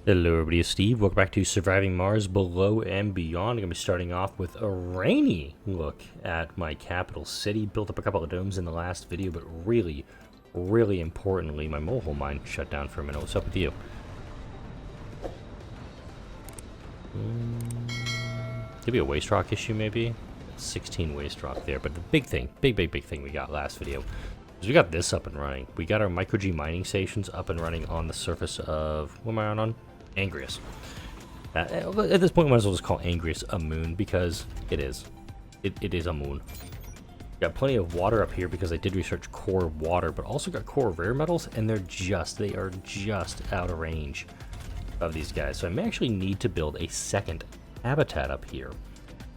Hello everybody, it's Steve. Welcome back to Surviving Mars Below and Beyond. I'm going to be starting off with a rainy look at my capital city. Built up a couple of domes in the last video, but really importantly, my mobile mine shut down for a minute. What's up with you? Could be a waste rock issue maybe? 16 waste rock there, but the big thing, big thing we got last video is we got this up and running. We got our micro G mining stations up and running on the surface of, what am I on? Angrius. At this point, we might as well just call Angrius a moon because it is. It is a moon. Got plenty of water up here because I did research core water, but also got core rare metals, and they are just out of range of these guys. So I may actually need to build a second habitat up here.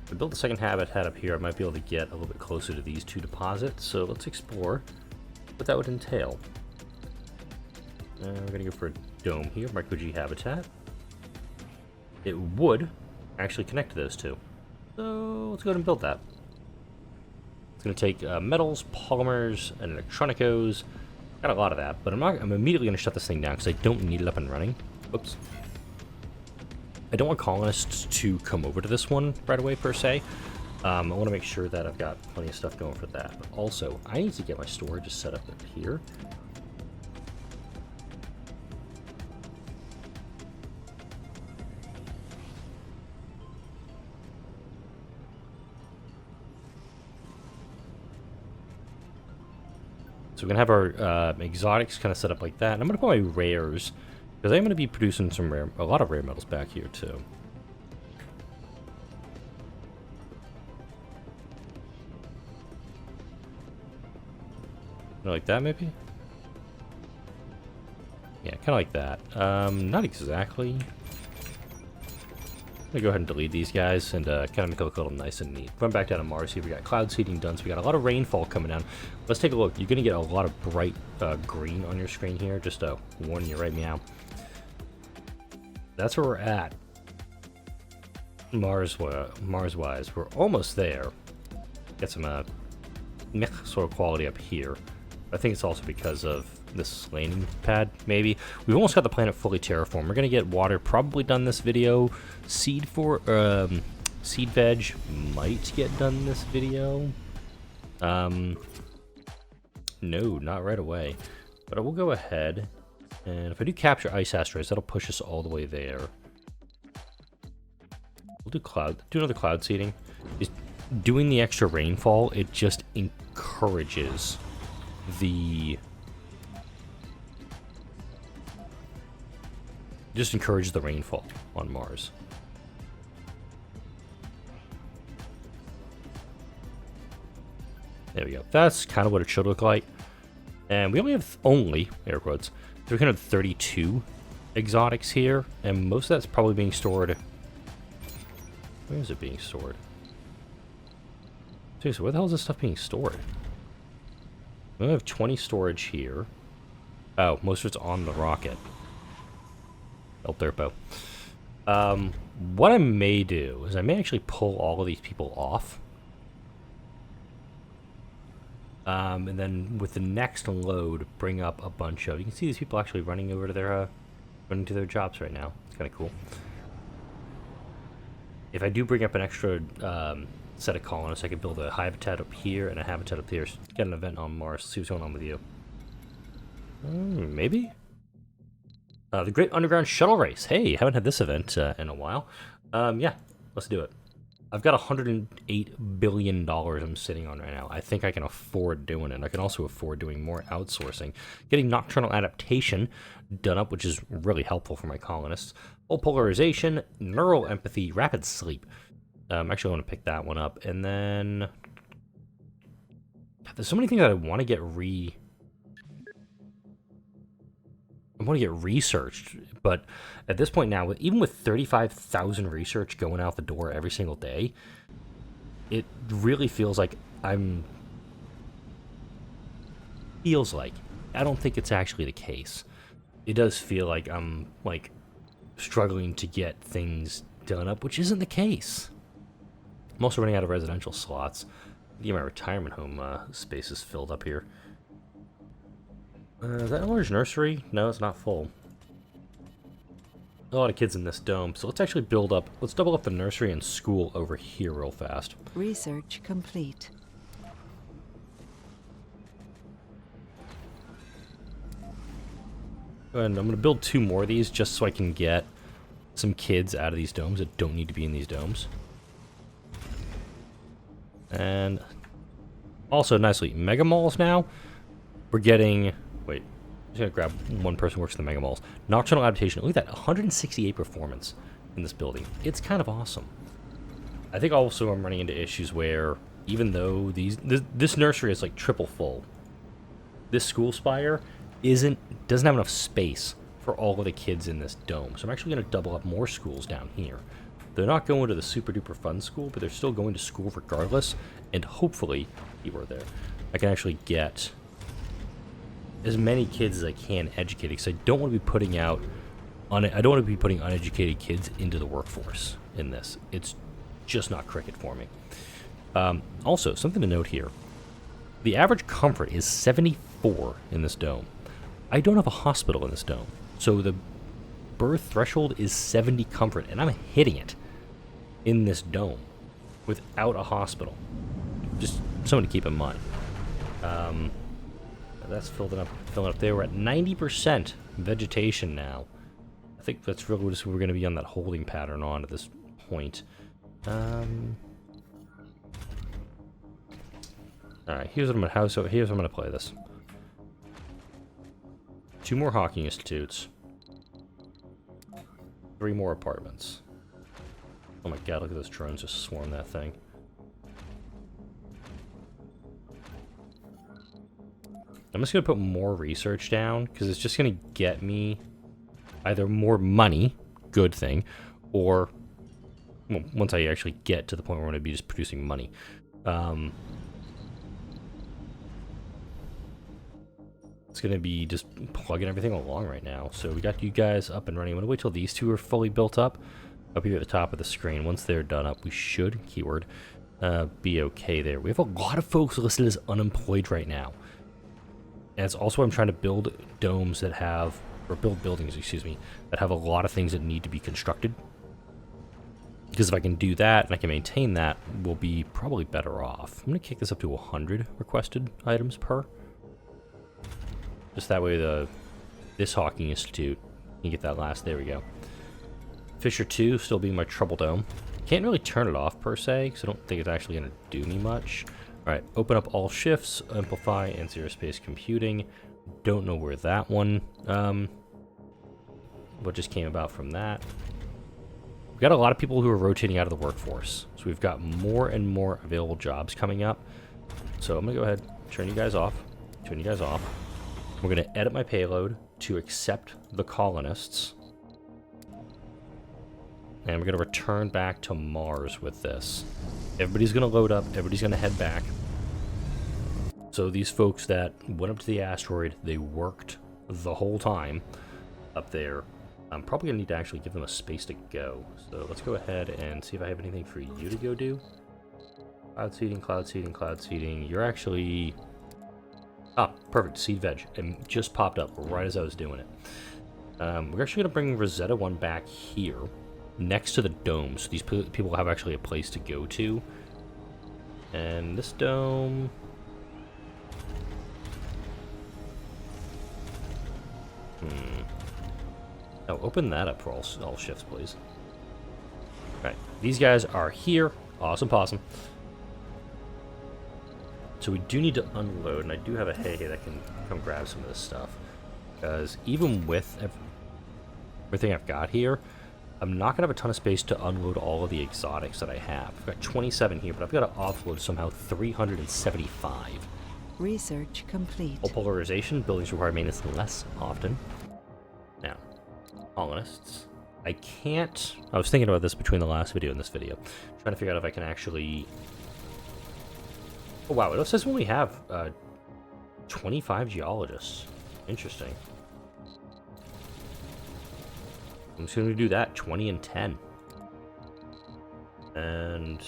If I build a second habitat up here, I might be able to get a little bit closer to these two deposits. So let's explore what that would entail. We're gonna go for a dome here, micro G habitat. It would actually connect to those two. So let's go ahead and build that. It's gonna take metals, polymers, and electronicos. Got a lot of that, but I'm immediately gonna shut this thing down because I don't need it up and running. Oops. I don't want colonists to come over to this one right away per se. I want to make sure that I've got plenty of stuff going for that. But also, I need to get my storage set up here. So we're going to have our exotics kind of set up like that. And I'm going to put my rares, because I'm going to be producing a lot of rare metals back here too. Like that, maybe? Yeah, kind of like that. Not exactly. I'm gonna go ahead and delete these guys and kind of make it look a little nice and neat. Going back down to Mars here, we got cloud seeding done, so we got a lot of rainfall coming down. Let's take a look. You're gonna get a lot of bright green on your screen here, just to warn you right meow. That's where we're at. Mars-wise, we're almost there. Get some sort of quality up here. I think it's also because of this landing pad, maybe. We've almost got the planet fully terraformed. We're gonna get water probably done this video. Seed veg might get done this video. No, not right away. But I will go ahead, and if I do capture ice asteroids, that'll push us all the way there. We'll do another cloud seeding. Just doing the extra rainfall, it just encourages the rainfall on Mars. There we go. That's kind of what it should look like. And we only have air quotes, 332 exotics here, and most of that's probably being stored. Where is it being stored? Seriously, where the hell is this stuff being stored? We only have 20 storage here. Oh, most of it's on the rocket. El Turpo. What I may do is I may actually pull all of these people off. And then with the next load, bring up a bunch of... You can see these people actually running over to their jobs right now. It's kind of cool. If I do bring up an extra set of colonists, I could build a habitat up here and a habitat up here. Get an event on Mars. See what's going on with you. Maybe? The Great Underground Shuttle Race. Hey, haven't had this event in a while. Yeah, let's do it. I've got $108 billion I'm sitting on right now. I think I can afford doing it. I can also afford doing more outsourcing. Getting Nocturnal Adaptation done up, which is really helpful for my colonists. Full Polarization, Neural Empathy, Rapid Sleep. Actually, I want to pick that one up. And then... God, there's so many things that I want to get researched, but at this point now, even with 35,000 research going out the door every single day, it really feels like I don't think it's actually the case. It does feel like I'm struggling to get things done up, which isn't the case. I'm also running out of residential slots. Get my retirement home space is filled up here. Is that a large nursery? No, it's not full. a lot of kids in this dome, so let's actually build up. Let's double up the nursery and school over here real fast. Research complete. And I'm going to build 2 more of these just so I can get some kids out of these domes that don't need to be in these domes. And also, nicely, mega malls now. We're getting... Wait, I'm just going to grab one person who works in the mega malls. Nocturnal adaptation. Look at that, 168 performance in this building. It's kind of awesome. I think also I'm running into issues where, even though this nursery is like triple full, this school spire doesn't have enough space for all of the kids in this dome. So I'm actually going to double up more schools down here. They're not going to the super duper fun school, but they're still going to school regardless. And hopefully, keyword there, I can actually get as many kids as I can educated, because I don't want to be putting uneducated kids into the workforce in this. It's just not cricket for me. Also, something to note here. The average comfort is 74 in this dome. I don't have a hospital in this dome. So the birth threshold is 70 comfort, and I'm hitting it in this dome without a hospital. Just something to keep in mind. That's filling up there. We're at 90% vegetation now. I think that's really what we're going to be on that holding pattern on at this point. Alright, here's what I'm gonna play this. 2 more Hawking Institutes. 3 more apartments. Oh my god, look at those drones just swarm that thing. I'm just gonna put more research down, because it's just gonna get me either more money, good thing, or well, once I actually get to the point where I'm gonna be just producing money. It's going to be just plugging everything along right now. So we got you guys up and running. I'm going to wait till these 2 are fully built up here at the top of the screen. Once they're done up, we should, keyword, be okay there. We have a lot of folks listed as unemployed right now. And it's also I'm trying to build domes that have, or build buildings, excuse me, that have a lot of things that need to be constructed. Because if I can do that and I can maintain that, we'll be probably better off. I'm going to kick this up to 100 requested items per. Just that way this Hawking Institute can get that last. There we go. Fisher 2 still being my trouble dome. Can't really turn it off per se, because I don't think it's actually going to do me much. Alright, open up all shifts, amplify, and zero space computing. Don't know where that one, what just came about from that. We've got a lot of people who are rotating out of the workforce. So we've got more and more available jobs coming up. So I'm going to go ahead, turn you guys off. We're going to edit my payload to accept the colonists. And we're going to return back to Mars with this. Everybody's going to load up. Everybody's going to head back. So these folks that went up to the asteroid, they worked the whole time up there. I'm probably going to need to actually give them a space to go. So let's go ahead and see if I have anything for you to go do. Cloud seeding, cloud seeding, cloud seeding. You're actually... Ah, perfect. Seed veg. It just popped up right as I was doing it. We're actually going to bring Rosetta 1 back here, next to the dome, so these people have actually a place to go to. And this dome... Oh, open that up for all shifts, please. Alright, these guys are here. Awesome possum. So we do need to unload, and I do have a hay that can come grab some of this stuff. Because even with everything I've got here, I'm not going to have a ton of space to unload all of the exotics that I have. I've got 27 here, but I've got to offload somehow 375. Research complete. All polarization, buildings require maintenance less often. Now, colonists. I was thinking about this between the last video and this video. Trying to figure out if I can actually... Oh wow, it says we only have 25 geologists. Interesting. I'm just going to do that, 20 and 10. And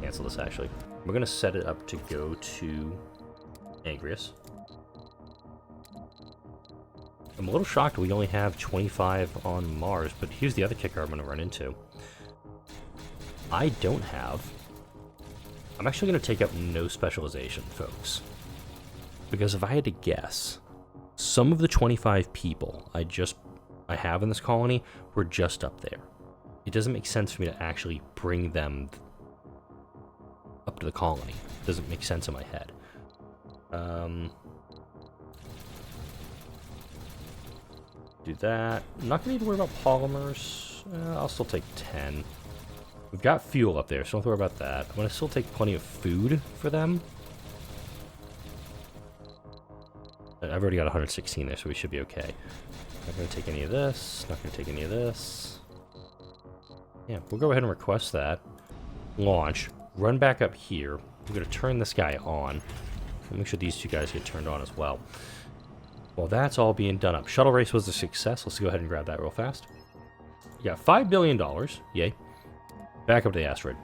cancel this actually. We're going to set it up to go to Angrius. I'm a little shocked we only have 25 on Mars, but here's the other kicker I'm going to run into. I don't have... I'm actually going to take up no specialization, folks. Because if I had to guess, some of the 25 people I have in this colony were just up there. It doesn't make sense for me to actually bring them up to the colony. It doesn't make sense in my head. Do that. I'm not going to need to worry about polymers. I'll still take 10. We've got fuel up there, so don't worry about that. I'm going to still take plenty of food for them. I've already got 116 there, so we should be okay. Not going to take any of this. Not going to take any of this. Yeah, we'll go ahead and request that. Launch. Run back up here. I'm going to turn this guy on. Make sure these two guys get turned on as well. Well, that's all being done up. Shuttle race was a success. Let's go ahead and grab that real fast. Yeah, $5 billion. Yay. Back up to the asteroid.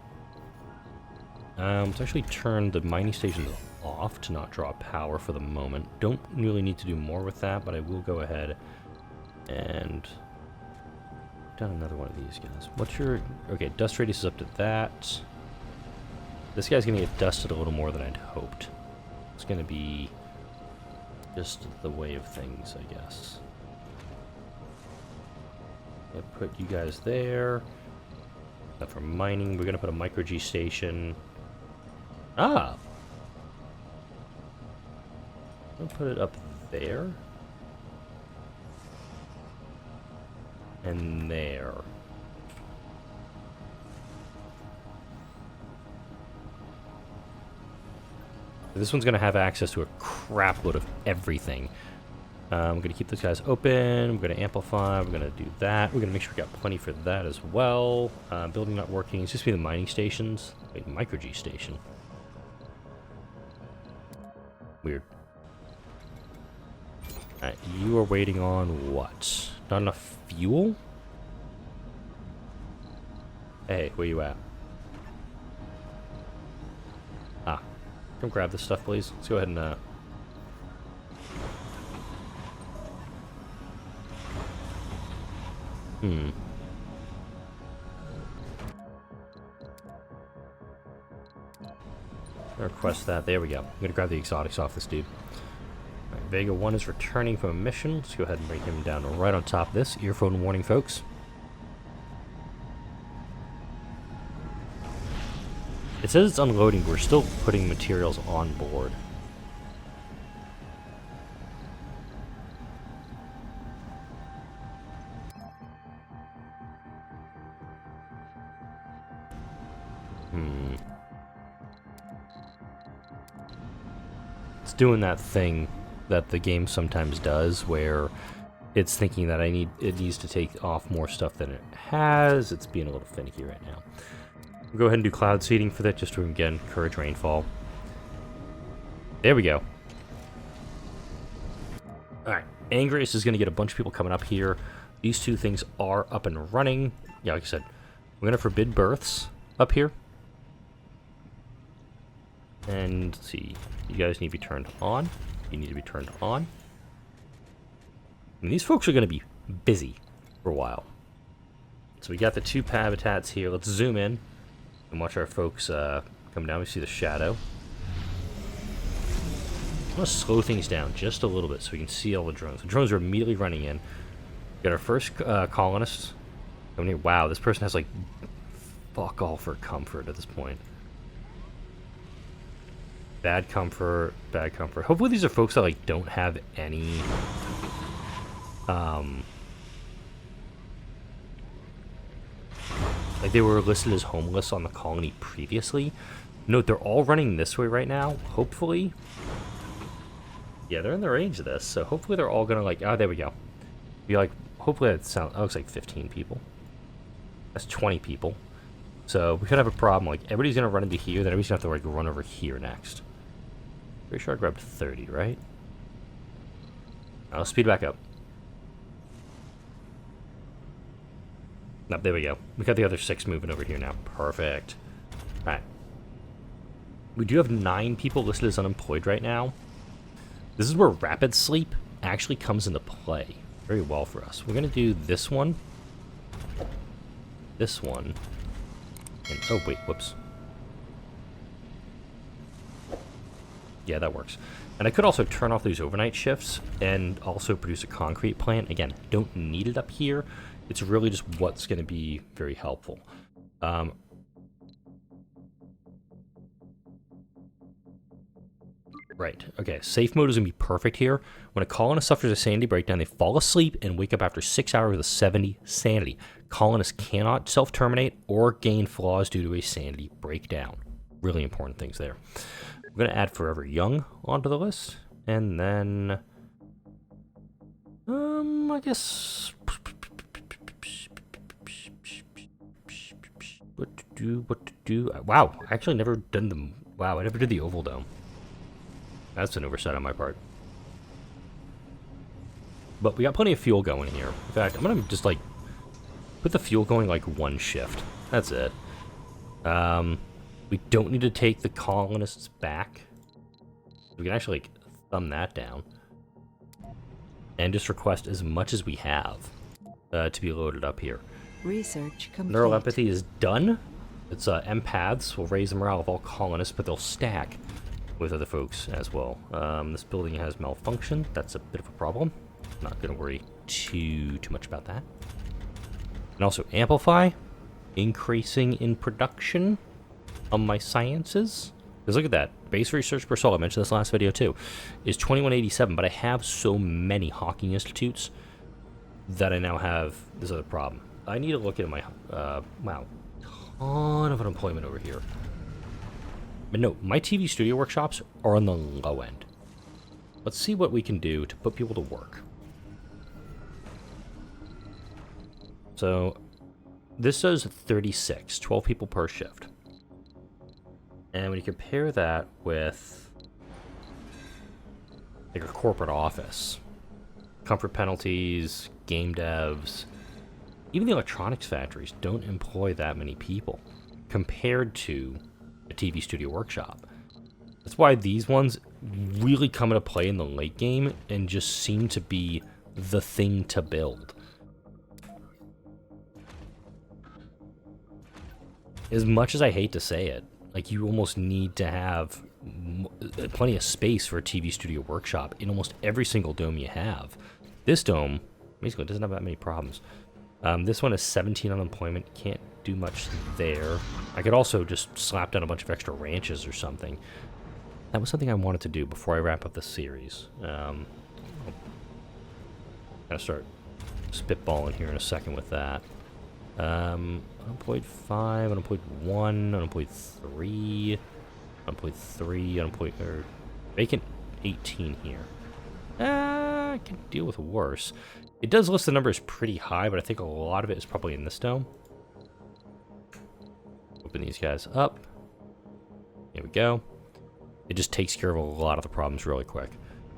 Let's actually turn the mining stations off to not draw power for the moment. Don't really need to do more with that, but I will go ahead and done another one of these guys. What's your... Okay, dust radius is up to that. This guy's going to get dusted a little more than I'd hoped. It's going to be just the way of things, I guess. I'll put you guys there. Now for mining, we're going to put a micro-G station. Ah! I'll put it up there. And there. This one's going to have access to a crap load of everything. I'm going to keep those guys open. We're going to amplify. We're going to do that. We're going to make sure we got plenty for that as well. Building not working. It's just be the mining stations. Wait, micro-G station. Weird. Alright, you are waiting on what? Not enough fuel? Hey, where you at? Ah. Come grab this stuff, please. Let's go ahead and, request that. There we go. I'm gonna grab the exotics off this dude. Right, Vega 1 is returning from a mission. Let's go ahead and bring him down right on top of this. Earphone warning, folks. It says it's unloading, but we're still putting materials on board. It's doing that thing that the game sometimes does, where it's thinking that it needs to take off more stuff than it has. It's being a little finicky right now. We'll go ahead and do cloud seeding for that, just to again encourage rainfall. There we go. Alright, Angrius is going to get a bunch of people coming up here. These two things are up and running. Yeah, like I said, we're going to forbid births up here. And let's see, you guys need to be turned on. You need to be turned on. And these folks are going to be busy for a while. So we got the two habitats here. Let's zoom in and watch our folks come down. We see the shadow. I'm going to slow things down just a little bit so we can see all the drones. The drones are immediately running in. Got our first colonist coming here. Wow, this person has like fuck all for comfort at this point. Bad comfort, bad comfort. Hopefully these are folks that like don't have any like they were listed as homeless on the colony previously. Note they're all running this way right now, hopefully. Yeah, they're in the range of this, so hopefully they're all gonna like, oh, there we go. Be like, hopefully that looks like 15 people. That's 20 people. So we could have a problem, like everybody's gonna run into here, then everybody's gonna have to like run over here next. Pretty sure I grabbed 30, right? I'll speed back up. Nope, there we go. We got the other 6 moving over here now. Perfect. Alright. We do have 9 people listed as unemployed right now. This is where rapid sleep actually comes into play. very well for us. We're going to do this one, and oh wait, whoops. Yeah, that works. And I could also turn off these overnight shifts and also produce a concrete plant. Again, don't need it up here. It's really just what's going to be very helpful. Right, okay, safe mode is going to be perfect here. When a colonist suffers a sanity breakdown, they fall asleep and wake up after 6 hours with 70 sanity. Colonists cannot self-terminate or gain flaws due to a sanity breakdown. Really important things there. We're going to add Forever Young onto the list. And then... I guess... What to do? Wow, I actually never done the... Wow, I never did the oval dome. That's an oversight on my part. But we got plenty of fuel going here. In fact, I'm going to just, like, put the fuel going, like, one shift. That's it. We don't need to take the colonists back. We can actually, like, thumb that down. And just request as much as we have to be loaded up here. Research complete. Neural empathy is done. It's empaths will raise the morale of all colonists, but they'll stack with other folks as well. This building has malfunction. That's a bit of a problem. Not going to worry too much about that. And also amplify, increasing in production of my sciences. Because look at that. Base research per soul, I mentioned this last video too, is 2187, but I have so many Hawking Institutes that I now have this other problem. I need to look at my, wow, ton of unemployment over here. But no, my TV studio workshops are on the low end. Let's see what we can do to put people to work. So, this says 36, 12 people per shift. And when you compare that with like a corporate office, comfort penalties, game devs, even the electronics factories don't employ that many people compared to a TV studio workshop. That's why these ones really come into play in the late game and just seem to be the thing to build. As much as I hate to say it, like, you almost need to have plenty of space for a TV studio workshop in almost every single dome you have. This dome basically doesn't have that many problems. This one is 17 unemployment. Can't do much there. I could also just slap down a bunch of extra ranches or something. That was something I wanted to do before I wrap up this series. I'll kind of start spitballing here in a second with that. Unemployed 5, unemployed 1, unemployed 3, unemployed 3, unemployed, or vacant 18 here. I can deal with worse. It does list the numbers pretty high, but I think a lot of it is probably in this dome. Open these guys up. Here we go. It just takes care of a lot of the problems really quick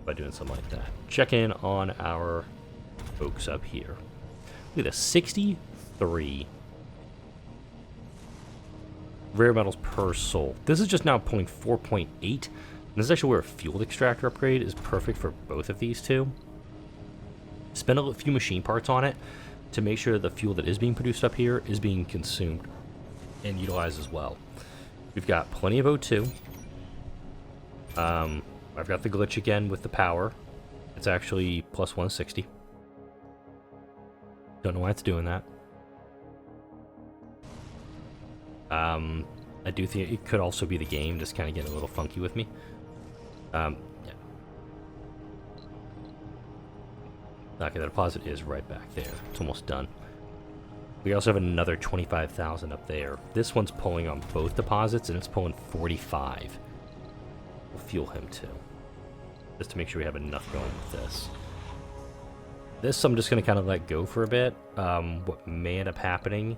by doing something like that. Check in on our folks up here. Look at this, 63 rare metals per soul. This is just now pulling 4.8. And this is actually where a fuel extractor upgrade is perfect for both of these two. Spend a few machine parts on it to make sure that the fuel that is being produced up here is being consumed and utilized as well. We've got plenty of O2. I've got the glitch again with the power. It's actually plus 160. Don't know why it's doing that. I do think it could also be the game just kind of getting a little funky with me. Yeah. Okay, the deposit is right back there. It's almost done. We also have another 25,000 up there. This one's pulling on both deposits, and it's pulling 45. We'll fuel him too, just to make sure we have enough going with this. This I'm just going to kind of let go for a bit. What may end up happening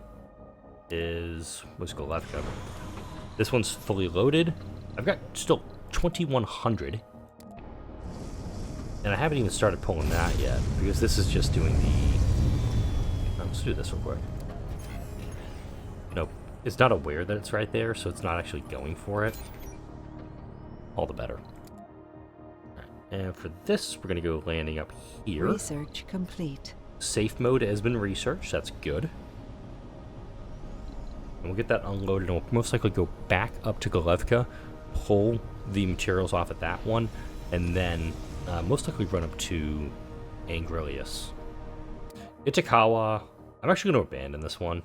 is... Let's go left cover. This one's fully loaded. I've got still 2,100. And I haven't even started pulling that yet, because this is just doing the... Let's do this real quick. Nope. It's not aware that it's right there, so it's not actually going for it. All the better. Alright. And for this, we're going to go landing up here. Research complete. Safe mode has been researched. That's good. And we'll get that unloaded, and we'll most likely go back up to Golevka, pull the materials off at that one, and then most likely run up to Angrilius. Itakawa, I'm actually going to abandon this one.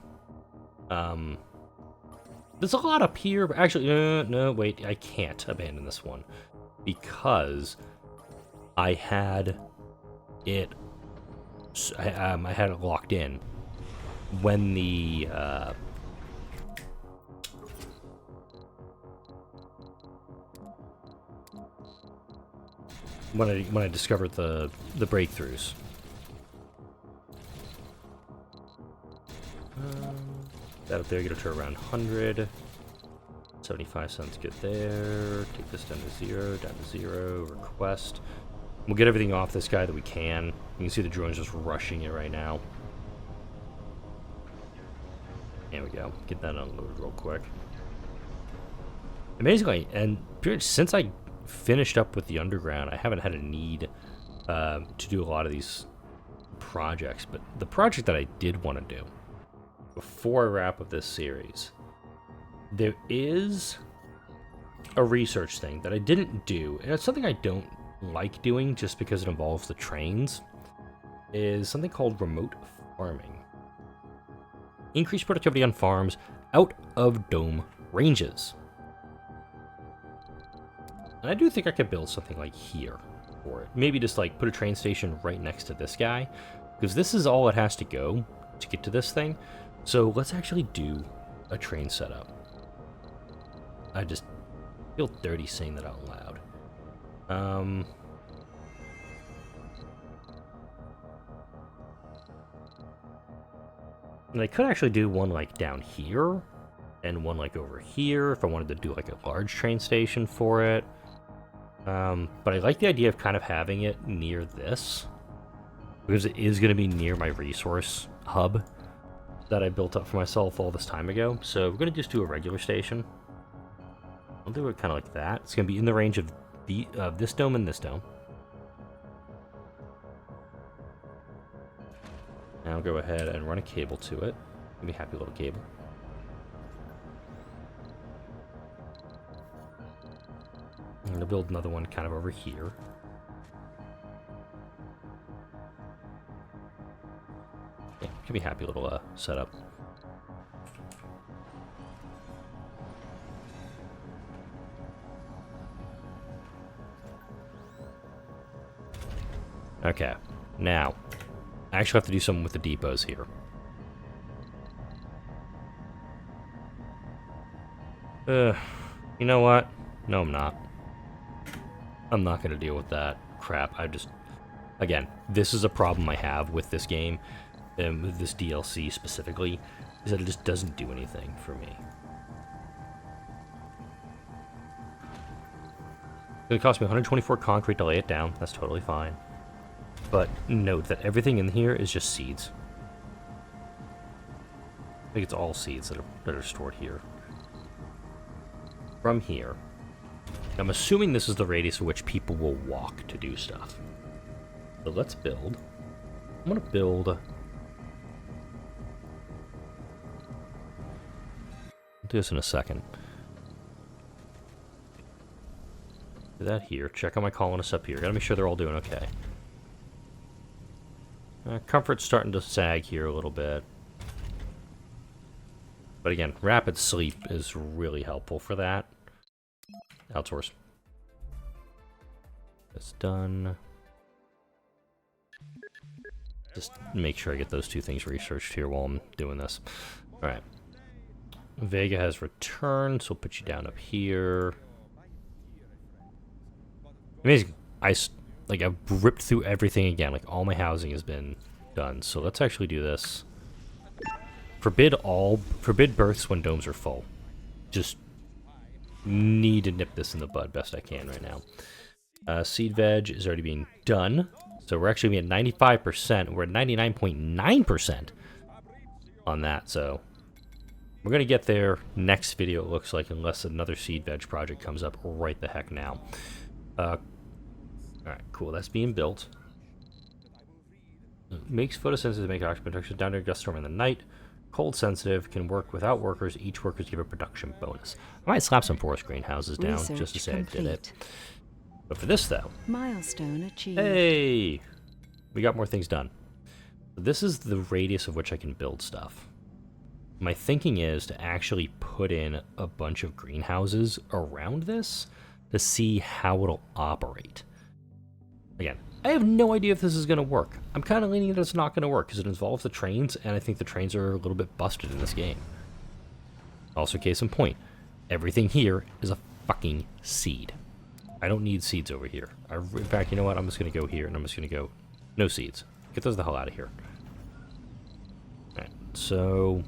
There's a lot up here, but actually, no, wait, I can't abandon this one because I had it locked in when the when I discovered the breakthroughs. That up there, get it to around 100. 75 sounds good there. Take this down to 0, request. We'll get everything off this guy that we can. You can see the drone's just rushing it right now. There we go. Get that unloaded real quick. Amazingly, and pretty much since I finished up with the underground, I haven't had a need to do a lot of these projects. But the project that I did want to do before I wrap up this series, there is a research thing that I didn't do, and it's something I don't like doing just because it involves the trains, is something called remote farming. Increase productivity on farms out of dome ranges. And I do think I could build something like here for it. Maybe just like put a train station right next to this guy, because this is all it has to go to get to this thing. So let's actually do a train setup. I just feel dirty saying that out loud. And I could actually do one like down here and one like over here if I wanted to do like a large train station for it. But I like the idea of kind of having it near this, because it is going to be near my resource hub that I built up for myself all this time ago. So we're going to just do a regular station. I'll do it kind of like that. It's going to be in the range of this dome and this dome. Now I'll go ahead and run a cable to it. Give me a happy little cable. I'm going to build another one kind of over here. Yeah, give me a happy little setup. Okay, now, I actually have to do something with the depots here. You know what? No, I'm not. I'm not going to deal with that crap. Again, this is a problem I have with this game, and with this DLC specifically, is that it just doesn't do anything for me. It's going to cost me 124 concrete to lay it down. That's totally fine. But note that everything in here is just seeds. I think it's all seeds that are stored here. From here, I'm assuming this is the radius at which people will walk to do stuff. So let's build. I'm going to build... I'll do this in a second. Do that here. Check on my colonists up here. Gotta make sure they're all doing okay. Comfort's starting to sag here a little bit. But again, rapid sleep is really helpful for that. Outsource. That's done. Just make sure I get those two things researched here while I'm doing this. Alright. Vega has returned, so we'll put you down up here. Amazing. I've ripped through everything again. Like, all my housing has been done. So let's actually do this. Forbid births when domes are full. Just need to nip this in the bud best I can right now. Seed veg is already being done. So we're actually at 95%. We're at 99.9% on that. So we're going to get there next video, it looks like, unless another seed veg project comes up right the heck now. Alright, cool. That's being built. Makes photosynthesis to make oxygen production down to a gust storm in the night. Cold sensitive, can work without workers. Each workers give a production bonus. I might slap some forest greenhouses down just to say I did it. But for this though, milestone achieved. Hey, we got more things done. This is the radius of which I can build stuff. My thinking is to actually put in a bunch of greenhouses around this to see how it'll operate. Again, I have no idea if this is going to work. I'm kind of leaning that it's not going to work because it involves the trains, and I think the trains are a little bit busted in this game. Also, case in point, everything here is a fucking seed. I don't need seeds over here. In fact, you know what? I'm just going to go here, and I'm just going to go, no seeds. Get those the hell out of here. Alright, so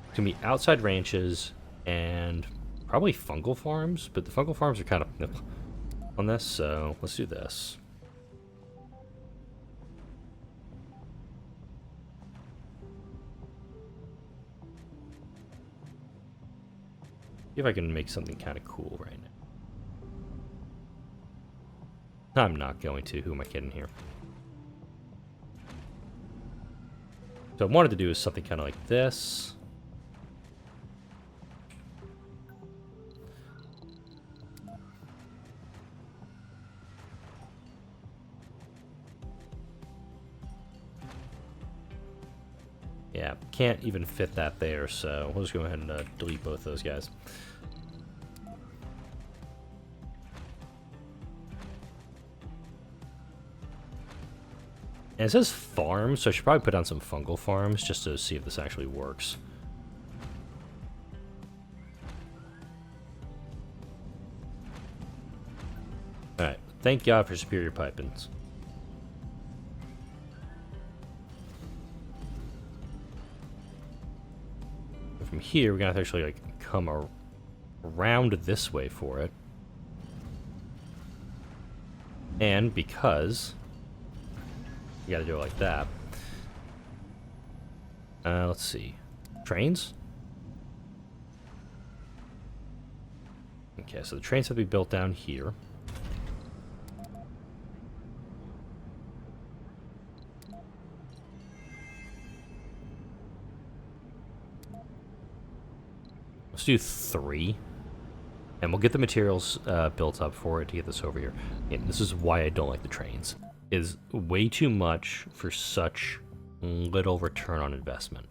it's going to be outside ranches and probably fungal farms, but the fungal farms are kind of on this, so let's do this. See if I can make something kind of cool right now. I'm not going to. Who am I kidding here? So what I wanted to do is something kind of like this. Yeah, can't even fit that there, so we'll just go ahead and delete both those guys. And it says farms, so I should probably put down some fungal farms just to see if this actually works. Alright, thank God for superior pipings. From here, we're gonna have to actually like come around this way for it. And because you gotta do it like that. Let's see. Trains? Okay, so the trains have to be built down here. Let's do 3. And we'll get the materials built up for it to get this over here. And this is why I don't like the trains. Is way too much for such little return on investment.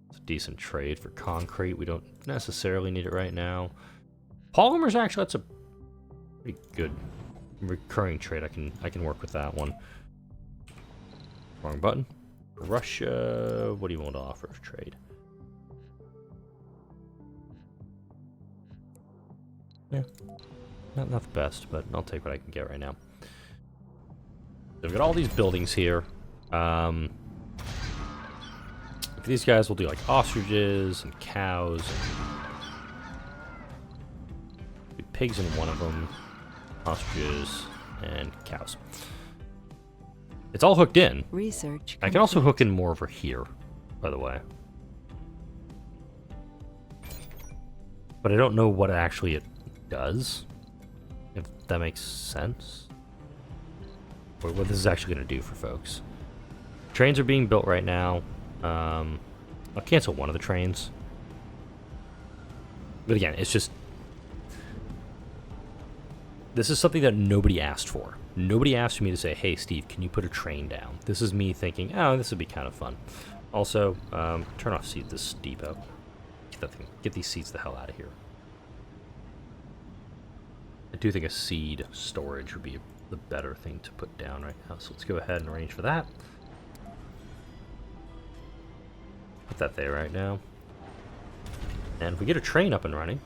It's a decent trade for concrete. We don't necessarily need it right now. Polymers, actually, that's a pretty good recurring trade. I can work with that one. Wrong button. Russia, what do you want to offer for trade? Yeah. Not the best, but I'll take what I can get right now. So we've got all these buildings here. These guys will do like ostriches and cows. And pigs in one of them. Ostriches and cows. It's all hooked in. Research I can also hook in more over here, by the way. But I don't know what actually it does. If that makes sense. Or what this is actually going to do for folks. Trains are being built right now. I'll cancel one of the trains. But again, it's just... This is something that nobody asked for. Nobody asked me to say, hey, Steve, can you put a train down? This is me thinking, oh, this would be kind of fun. Also, turn off this depot. Get these seeds the hell out of here. I do think a seed storage would be the better thing to put down right now. So let's go ahead and arrange for that. Put that there right now. And if we get a train up and running.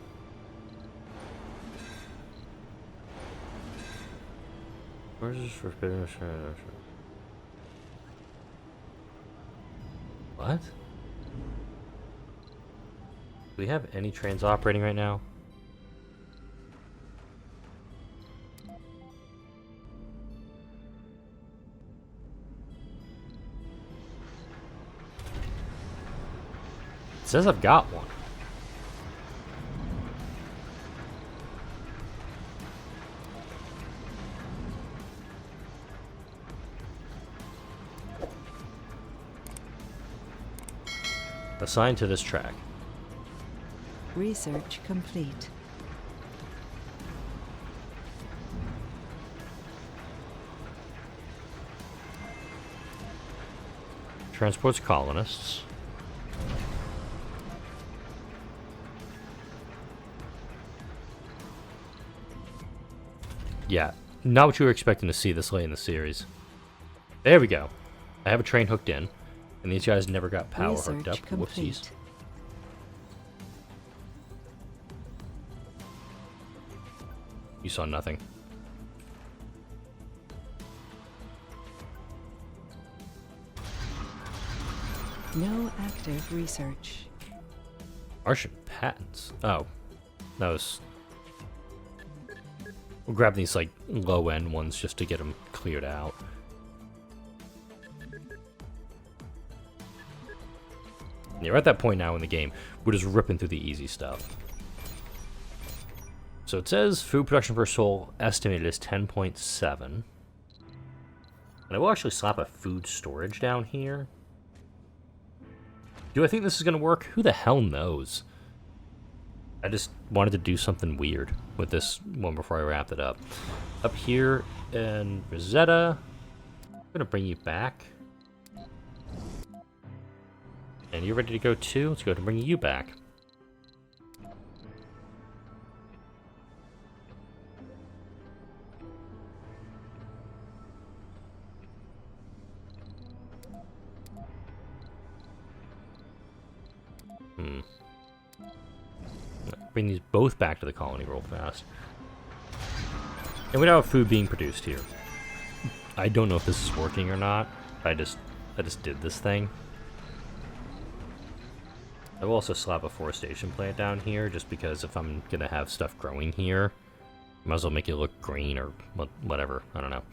Where's this forbidden? What? Do we have any trains operating right now? It says I've got one. Assigned to this track. Research complete. Transports colonists. Yeah, not what you were expecting to see this late in the series. There we go. I have a train hooked in, and these guys never got power hooked up. Complete. Whoopsies. You saw nothing. No active research. Martian patents. Oh, that was. We'll grab these like low end ones just to get them cleared out. Yeah, we're at that point now in the game. We're just ripping through the easy stuff. So it says food production per soul estimated is 10.7. And I will actually slap a food storage down here. Do I think this is going to work? Who the hell knows? I just wanted to do something weird with this one before I wrapped it up. Up here in Rosetta, I'm going to bring you back. And you're ready to go too? Let's go ahead and bring you back. Bring these both back to the colony real fast. And we now have food being produced here. I don't know if this is working or not. I just did this thing. I will also slap a forestation plant down here, just because if I'm gonna have stuff growing here, might as well make it look green or whatever. I don't know.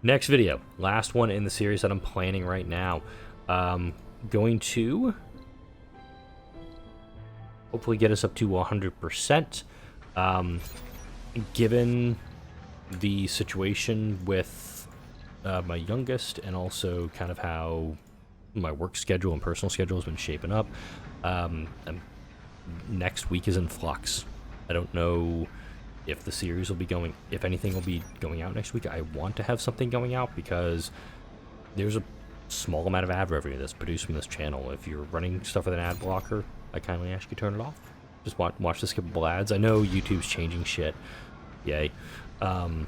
Next video, last one in the series that I'm planning right now. Going to hopefully get us up to 100%. Given the situation with my youngest, and also kind of how my work schedule and personal schedule has been shaping up, next week is in flux. I don't know if the series will be going, if anything will be going out next week. I want to have something going out because there's a small amount of ad revenue that's produced from this channel. If you're running stuff with an ad blocker, I kindly ask you to turn it off. Just watch the skippable ads. I know YouTube's changing shit, yay, in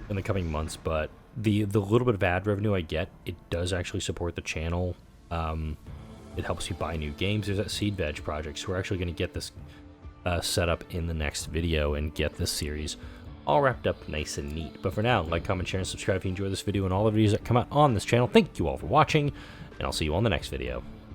the coming months, but the little bit of ad revenue I get, it does actually support the channel. It helps you buy new games. There's that seed veg project, so we're actually going to get this set up in the next video and get this series all wrapped up nice and neat. But for now, like, comment, share, and subscribe if you enjoy this video and all the videos that come out on this channel. Thank you all for watching, and I'll see you on the next video.